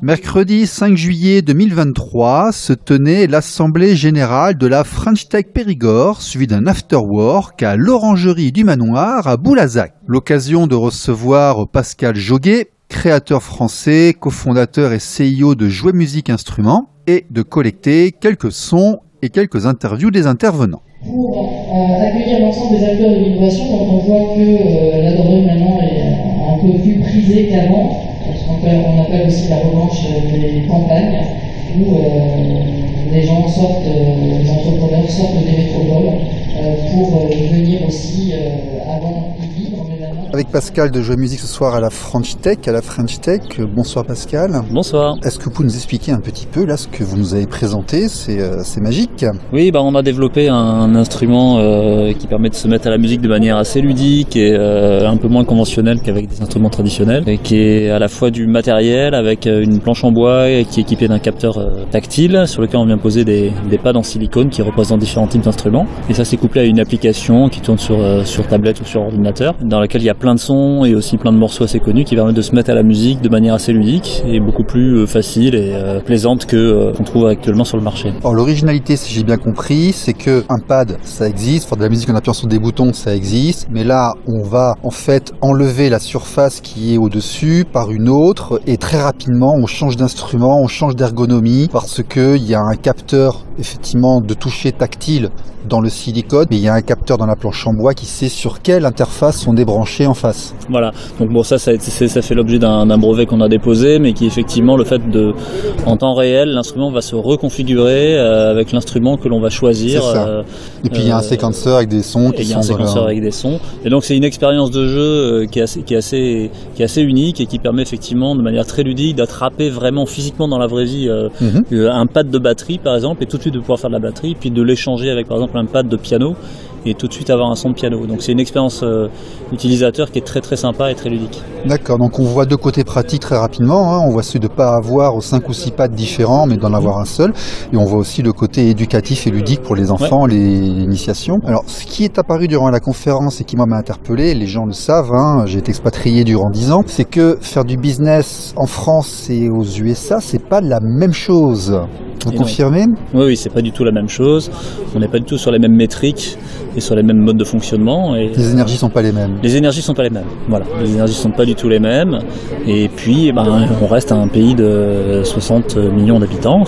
Mercredi 5 juillet 2023 se tenait l'Assemblée Générale de la French Tech Périgord, suivie d'un afterwork à l'Orangerie du Manoir à Boulazac. L'occasion de recevoir Pascal Joguet, créateur français, cofondateur et CEO de Jouet Musique Instruments, et de collecter quelques sons et quelques interviews des intervenants. Pour accueillir l'ensemble des acteurs de l'innovation, donc on voit que la drogue maintenant est un peu plus prisée qu'avant, ce qu'on appelle aussi la revanche des campagnes, où les gens sortent, les entrepreneurs sortent des métropoles pour venir aussi avant y vivre. Avec Pascal de Jouet Musique ce soir à la French Tech. Bonsoir Pascal. Bonsoir. Est-ce que vous pouvez nous expliquer un petit peu là ce que vous nous avez présenté? C'est magique. Oui, on a développé un instrument qui permet de se mettre à la musique de manière assez ludique et un peu moins conventionnelle qu'avec des instruments traditionnels, et qui est à la fois du matériel avec une planche en bois et qui est équipée d'un capteur tactile sur lequel on vient poser des pads en silicone qui représentent différents types d'instruments. Et ça c'est couplé à une application qui tourne sur tablette ou sur ordinateur, dans laquelle il y a plein de sons et aussi plein de morceaux assez connus qui permettent de se mettre à la musique de manière assez ludique et beaucoup plus facile et plaisante qu'on trouve actuellement sur le marché. Alors l'originalité, si j'ai bien compris, c'est que un pad ça existe, faire de la musique en appuyant sur des boutons ça existe, mais là on va en fait enlever la surface qui est au-dessus par une autre et très rapidement on change d'instrument, on change d'ergonomie parce qu'il y a un capteur effectivement de toucher tactile dans le silicone, mais il y a un capteur dans la planche en bois qui sait sur quelle interface sont débranchés en face. Voilà, donc bon ça fait l'objet d'un brevet qu'on a déposé, mais qui effectivement le fait en temps réel, l'instrument va se reconfigurer avec l'instrument que l'on va choisir. C'est ça. Et puis il y a un séquenceur avec des sons qui sont avec des sons. Et donc c'est une expérience de jeu qui est assez unique et qui permet effectivement de manière très ludique d'attraper vraiment physiquement dans la vraie vie un pad de batterie par exemple, et tout de suite de pouvoir faire de la batterie, puis de l'échanger avec par exemple un pad de piano et tout de suite avoir un son de piano. Donc c'est une expérience utilisateur qui est très très sympa et très ludique. D'accord, donc on voit deux côtés pratiques très rapidement, hein. On voit celui de ne pas avoir 5 ou 6 pads différents mais d'en avoir un seul, et on voit aussi le côté éducatif et ludique pour les enfants, l'initiation. Alors ce qui est apparu durant la conférence et qui m'a interpellé, les gens le savent, hein, j'ai été expatrié durant 10 ans, c'est que faire du business en France et aux USA, c'est pas la même chose. Vous confirmez ? Oui, c'est pas du tout la même chose. On n'est pas du tout sur les mêmes métriques et sur les mêmes modes de fonctionnement. Et les énergies sont pas les mêmes. Les énergies sont pas les mêmes. Voilà, les énergies sont pas du tout les mêmes. Et puis, on reste un pays de 60 millions d'habitants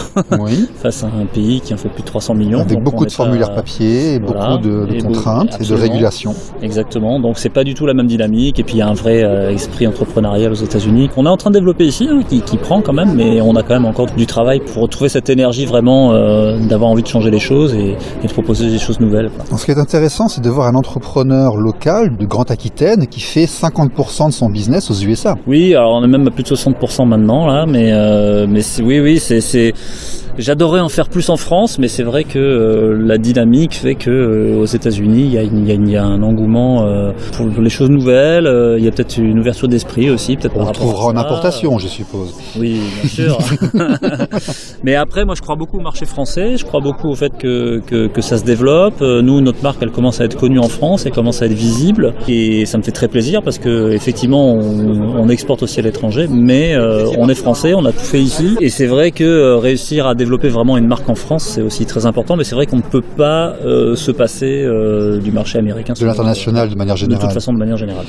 face à un pays qui en fait plus de 300 millions. Avec beaucoup de formulaires papier et beaucoup de contraintes et de régulations. Exactement. Donc c'est pas du tout la même dynamique. Et puis il y a un vrai esprit entrepreneurial aux États-Unis qu'on est en train de développer ici, qui prend quand même, mais on a quand même encore du travail pour retrouver cette énergie vraiment d'avoir envie de changer les choses et de proposer des choses nouvelles. Ce qui est intéressant, c'est de voir un entrepreneur local de Grande Aquitaine qui fait 50% de son business aux USA. Oui, alors on est même à plus de 60% maintenant là, mais c'est j'adorais en faire plus en France, mais c'est vrai que la dynamique fait que aux États-Unis, il y a un engouement pour les choses nouvelles. Il y a peut-être une ouverture d'esprit aussi, peut-être. On trouvera en importation, je suppose. Oui, bien sûr. Mais après, moi, je crois beaucoup au marché français. Je crois beaucoup au fait que ça se développe. Nous, notre marque, elle commence à être connue en France, elle commence à être visible, et ça me fait très plaisir parce que effectivement, on exporte aussi à l'étranger, mais on est français, on a tout fait ici, et c'est vrai que réussir à développer vraiment une marque en France, c'est aussi très important, mais c'est vrai qu'on ne peut pas se passer du marché américain. De l'international de manière générale. De toute façon, de manière générale.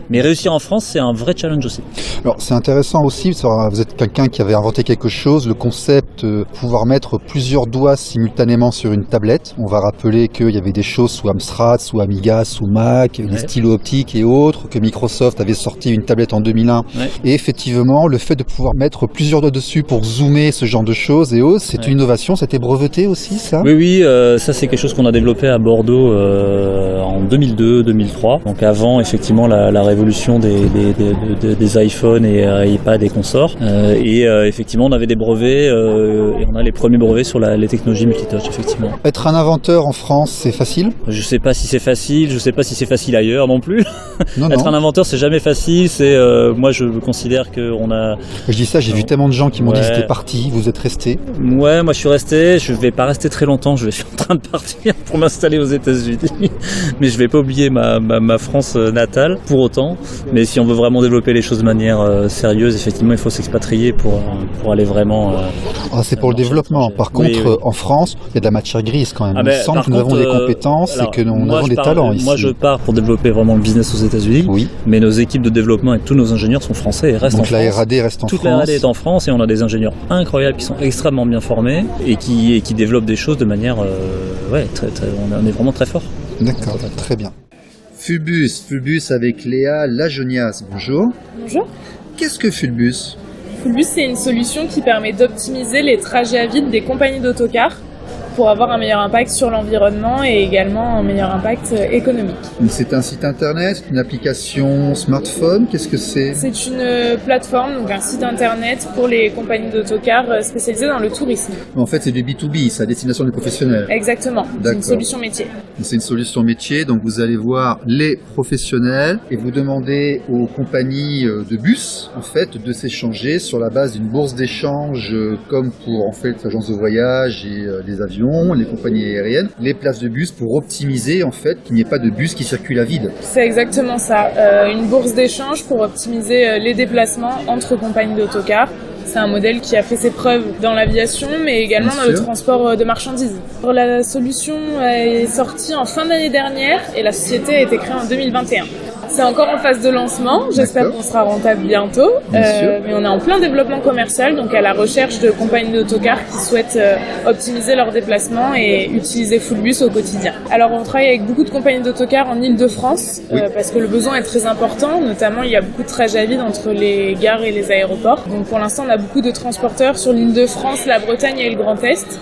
Mais réussir en France, c'est un vrai challenge aussi. Alors, c'est intéressant aussi, vous êtes quelqu'un qui avait inventé quelque chose, le concept pouvoir mettre plusieurs doigts simultanément sur une tablette. On va rappeler qu'il y avait des choses sous Amstrad, sous Amiga, sous Mac, les stylos optiques et autres, que Microsoft avait sorti une tablette en 2001. Et effectivement, le fait de pouvoir mettre plusieurs doigts dessus pour zoomer ce genre de choses et autres, c'est une innovation, c'était breveté aussi, ça ? Oui, ça c'est quelque chose qu'on a développé à Bordeaux en 2002-2003. Donc avant, effectivement, la révolution des iPhones et iPad et consorts. Effectivement, on avait des brevets et on a les premiers brevets sur les technologies multitouch, effectivement. Être un inventeur en France, c'est facile ? Je sais pas si c'est facile, je sais pas si c'est facile ailleurs non plus. Être un inventeur, c'est jamais facile. Moi, je considère qu'on a... Je dis ça, j'ai vu tellement de gens qui m'ont dit c'était parti, vous êtes resté. Ouais, moi je suis resté, je vais pas rester très longtemps, je suis en train de partir pour m'installer aux États-Unis. mais je vais pas oublier ma France natale pour autant. Mais si on veut vraiment développer les choses de manière sérieuse, effectivement, il faut s'expatrier pour aller vraiment... c'est pour le développement. Par contre, en France, il y a de la matière grise quand même. Il me semble que nous avons des compétences et que nous avons des talents ici. Moi, je pars pour développer vraiment le business aux États-Unis, mais nos équipes de développement et tous nos ingénieurs sont français et restent en France. Donc la R&D reste en France. Toute la R&D est en France et on a des ingénieurs incroyables qui sont extrêmement bien formés et qui développent des choses de manière... on est vraiment très fort. D'accord, très bien. Fulbus avec Léa Lajonias. Bonjour. Bonjour. Qu'est-ce que Fulbus ? Fulbus, c'est une solution qui permet d'optimiser les trajets à vide des compagnies d'autocars pour avoir un meilleur impact sur l'environnement et également un meilleur impact économique. C'est un site internet, une application smartphone, qu'est-ce que c'est ? C'est une plateforme, donc un site internet pour les compagnies d'autocars spécialisées dans le tourisme. En fait, c'est du B2B, c'est à destination des professionnels. Exactement, c'est une solution métier. C'est une solution métier, donc vous allez voir les professionnels et vous demandez aux compagnies de bus, en fait, de s'échanger sur la base d'une bourse d'échange, comme pour, en fait, l'agence de voyage et les avions, les compagnies aériennes, les places de bus pour optimiser en fait qu'il n'y ait pas de bus qui circulent à vide. C'est exactement ça, une bourse d'échange pour optimiser les déplacements entre compagnies d'autocars. C'est un modèle qui a fait ses preuves dans l'aviation, mais également dans le transport de marchandises. La solution est sortie en fin d'année dernière et la société a été créée en 2021. C'est encore en phase de lancement, j'espère qu'on sera rentable bientôt, mais on est en plein développement commercial, donc à la recherche de compagnies d'autocars qui souhaitent optimiser leurs déplacements et utiliser Fulbus au quotidien. Alors on travaille avec beaucoup de compagnies d'autocars en Île-de-France, parce que le besoin est très important, notamment il y a beaucoup de trajets à vide entre les gares et les aéroports. Donc pour l'instant on a beaucoup de transporteurs sur l'Île-de-France, la Bretagne et le Grand Est.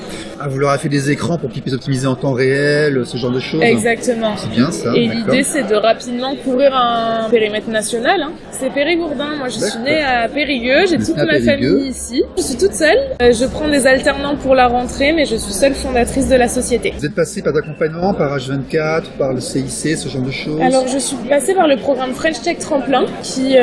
Vous leur avez fait des écrans pour qu'ils puissent optimiser en temps réel, ce genre de choses. Exactement. C'est bien ça. Et l'idée, c'est de rapidement couvrir un périmètre national. C'est Périgourdin. Moi, je suis née à Périgueux. J'ai toute ma famille ici. Je suis toute seule. Je prends des alternants pour la rentrée, mais je suis seule fondatrice de la société. Vous êtes passée par d'accompagnement, par H24, par le CIC, ce genre de choses? Alors, je suis passée par le programme French Tech Tremplin, qui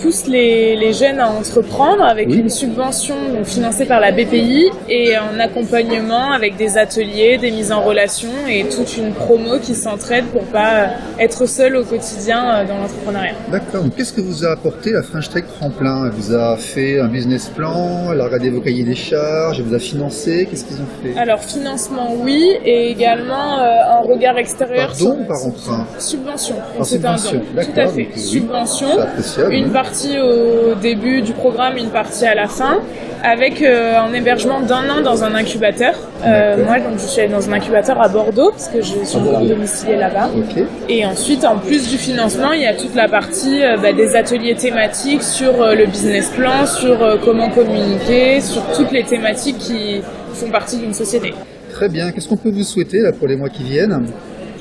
pousse les jeunes à entreprendre avec une subvention financée par la BPI et un accompagnement avec des ateliers, des mises en relation et toute une promo qui s'entraide pour pas être seul au quotidien dans l'entrepreneuriat. D'accord. Donc, qu'est-ce que vous a apporté la French Tech Tremplin? Elle vous a fait un business plan, elle a regardé vos cahiers des charges, elle vous a financé? Qu'est-ce qu'ils ont fait? Alors, financement, oui, et également un regard extérieur. Par don ou par emprunt? Subvention. Par subvention. Un don. Tout à fait. Donc, subvention. C'est une partie au début du programme, une partie à la fin, avec un hébergement d'1 an dans un incubateur. Moi, donc, je suis allée dans un incubateur à Bordeaux, parce que je suis domiciliée là-bas. Okay. Et ensuite, en plus du financement, il y a toute la partie des ateliers thématiques sur le business plan, sur comment communiquer, sur toutes les thématiques qui font partie d'une société. Très bien. Qu'est-ce qu'on peut vous souhaiter là, pour les mois qui viennent?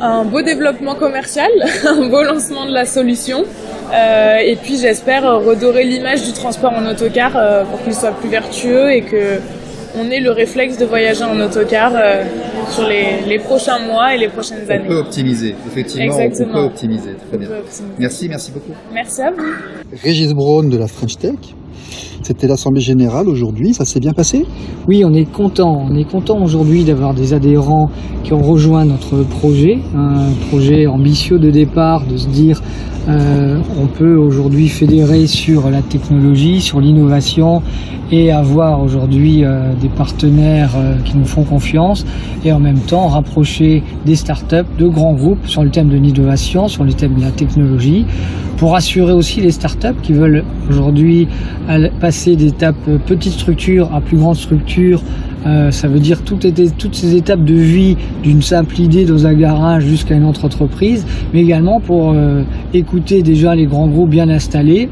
Un beau développement commercial, un beau lancement de la solution. Et puis j'espère redorer l'image du transport en autocar pour qu'il soit plus vertueux et qu'on ait le réflexe de voyager en autocar sur les prochains mois et les prochaines années. On peut optimiser, effectivement. Exactement. On peut optimiser. Très bien. Merci beaucoup. Merci à vous. Régis Braun de la French Tech. C'était l'Assemblée Générale aujourd'hui, ça s'est bien passé? Oui, on est content aujourd'hui d'avoir des adhérents qui ont rejoint notre projet, un projet ambitieux de départ, de se dire on peut aujourd'hui fédérer sur la technologie, sur l'innovation et avoir aujourd'hui des partenaires qui nous font confiance et en même temps rapprocher des startups, de grands groupes sur le thème de l'innovation, sur le thème de la technologie, pour assurer aussi les startups qui veulent aujourd'hui passer d'étapes petite structure à plus grande structure. Ça veut dire toutes ces étapes de vie d'une simple idée dans un garage jusqu'à une autre entreprise, mais également pour écouter déjà les grands groupes bien installés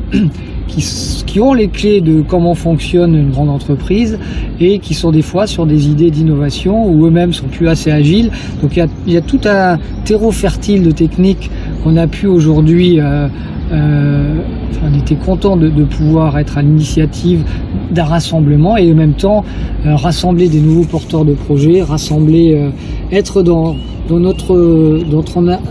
qui ont les clés de comment fonctionne une grande entreprise et qui sont des fois sur des idées d'innovation où eux-mêmes sont plus assez agiles. Donc il y a tout un terreau fertile de techniques qu'on a pu aujourd'hui on était content de pouvoir être à l'initiative d'un rassemblement et en même temps rassembler des nouveaux porteurs de projets, être dans notre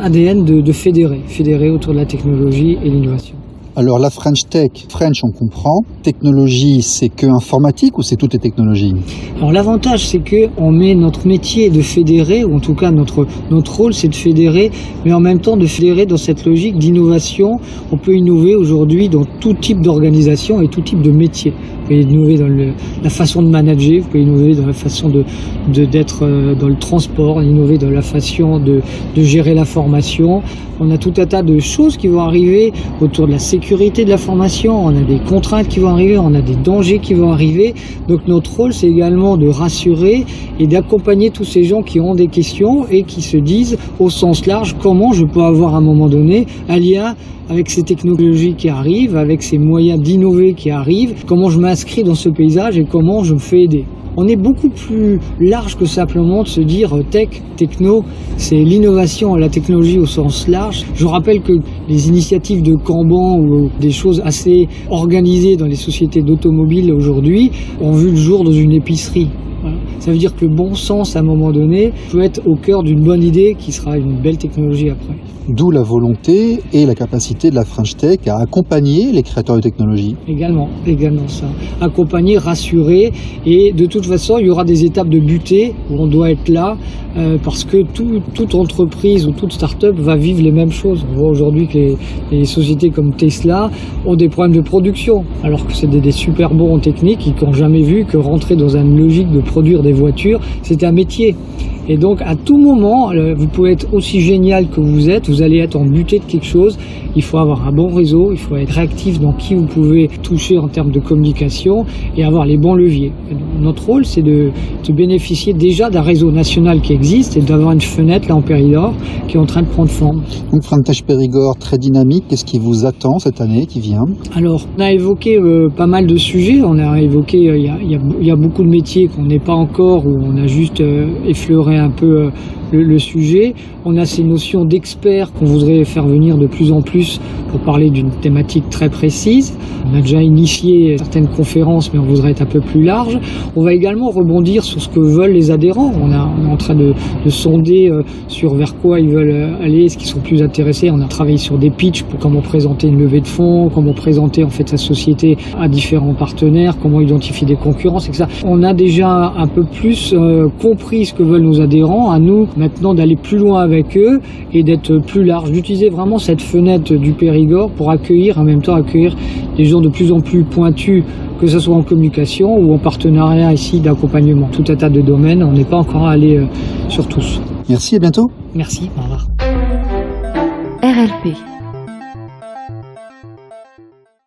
ADN de fédérer autour de la technologie et l'innovation. Alors la French Tech, French on comprend, technologie c'est que informatique ou c'est toutes les technologies? Alors l'avantage c'est que on met notre métier de fédérer, ou en tout cas notre rôle c'est de fédérer, mais en même temps de fédérer dans cette logique d'innovation. On peut innover aujourd'hui dans tout type d'organisation et tout type de métier. Vous pouvez innover dans la façon de manager, vous pouvez innover dans la façon d'être dans le transport, innover dans la façon de gérer la formation. On a tout un tas de choses qui vont arriver autour de la sécurité de la formation, on a des contraintes qui vont arriver, on a des dangers qui vont arriver. Donc notre rôle c'est également de rassurer et d'accompagner tous ces gens qui ont des questions et qui se disent au sens large comment je peux avoir à un moment donné un lien avec ces technologies qui arrivent, avec ces moyens d'innover qui arrivent, comment je m'inscris dans ce paysage et comment je me fais aider. On est beaucoup plus large que simplement de se dire tech, techno, c'est l'innovation, la technologie au sens large. Je rappelle que les initiatives de Kanban ou des choses assez organisées dans les sociétés d'automobiles aujourd'hui ont vu le jour dans une épicerie. Voilà. Ça veut dire que le bon sens, à un moment donné, peut être au cœur d'une bonne idée qui sera une belle technologie après. D'où la volonté et la capacité de la French Tech à accompagner les créateurs de technologie. Également ça. Accompagner, rassurer, et de toute façon, il y aura des étapes de butée où on doit être là, parce que toute entreprise ou toute start-up va vivre les mêmes choses. On voit aujourd'hui que les sociétés comme Tesla ont des problèmes de production, alors que c'est des super bons en technique qui n'ont jamais vu que rentrer dans une logique de produire des voitures, c'est un métier. Et donc à tout moment, vous pouvez être aussi génial que vous êtes, vous allez être en butée de quelque chose. Il faut avoir un bon réseau, il faut être réactif dans qui vous pouvez toucher en termes de communication et avoir les bons leviers. Notre rôle, c'est de bénéficier déjà d'un réseau national qui existe et d'avoir une fenêtre là en Périgord qui est en train de prendre forme. Donc French Tech Périgord, très dynamique. Qu'est-ce qui vous attend cette année qui vient? Alors, on a évoqué pas mal de sujets. On a évoqué, il y a beaucoup de métiers qu'on n'est pas encore, où on a juste effleuré un peu le sujet. On a ces notions d'experts qu'on voudrait faire venir de plus en plus pour parler d'une thématique très précise. On a déjà initié certaines conférences, mais on voudrait être un peu plus large. On va également rebondir sur ce que veulent les adhérents. On est en train de sonder sur vers quoi ils veulent aller, ce qu'ils sont plus intéressés. On a travaillé sur des pitchs pour comment présenter une levée de fonds, comment présenter en fait sa société à différents partenaires, comment identifier des concurrences, etc. On a déjà un peu plus compris ce que veulent nos adhérents. À nous maintenant d'aller plus loin avec eux et d'être plus large, d'utiliser vraiment cette fenêtre du Périgord pour accueillir, en même temps accueillir des gens de plus en plus pointus, que ce soit en communication ou en partenariat ici d'accompagnement. Tout un tas de domaines, on n'est pas encore allé sur tous. Merci, à bientôt. Merci, au revoir. RLP.